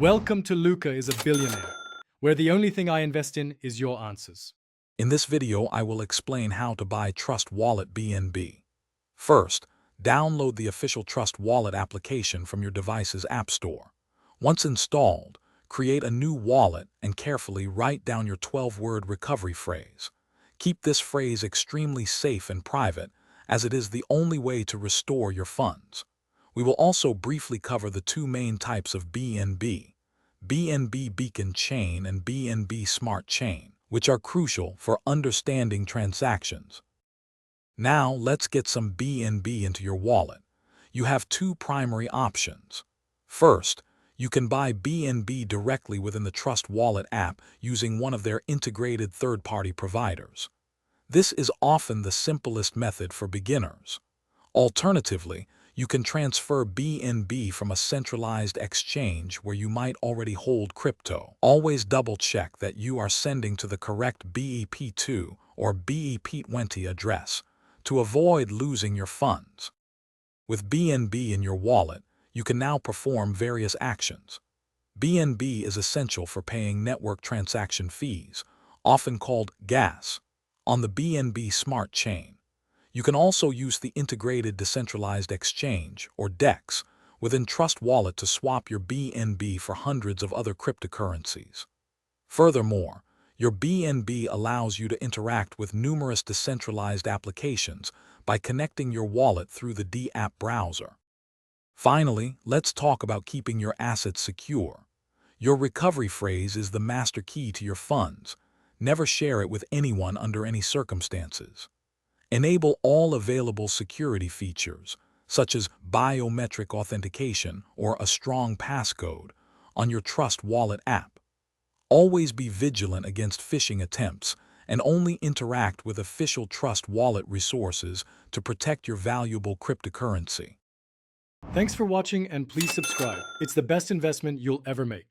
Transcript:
Welcome to Luca is a Billionaire, where the only thing I invest in is your answers. In this video, I will explain how to buy Trust Wallet BNB. First, download the official Trust Wallet application from your device's App Store. Once installed, create a new wallet and carefully write down your 12-word recovery phrase. Keep this phrase extremely safe and private, as it is the only way to restore your funds. We will also briefly cover the two main types of BNB, BNB Beacon Chain and BNB Smart Chain, which are crucial for understanding transactions. Now let's get some BNB into your wallet. You have two primary options. First, you can buy BNB directly within the Trust Wallet app using one of their integrated third-party providers. This is often the simplest method for beginners. Alternatively, you can transfer BNB from a centralized exchange where you might already hold crypto. Always double-check that you are sending to the correct BEP2 or BEP20 address to avoid losing your funds. With BNB in your wallet, you can now perform various actions. BNB is essential for paying network transaction fees, often called gas, on the BNB Smart Chain. You can also use the Integrated Decentralized Exchange, or DEX, within Trust Wallet to swap your BNB for hundreds of other cryptocurrencies. Furthermore, your BNB allows you to interact with numerous decentralized applications by connecting your wallet through the D-app browser. Finally, let's talk about keeping your assets secure. Your recovery phrase is the master key to your funds. Never share it with anyone under any circumstances. Enable all available security features, such as biometric authentication or a strong passcode, on your Trust Wallet app. Always be vigilant against phishing attempts and only interact with official Trust Wallet resources to protect your valuable cryptocurrency. Thanks for watching and please subscribe. It's the best investment you'll ever make.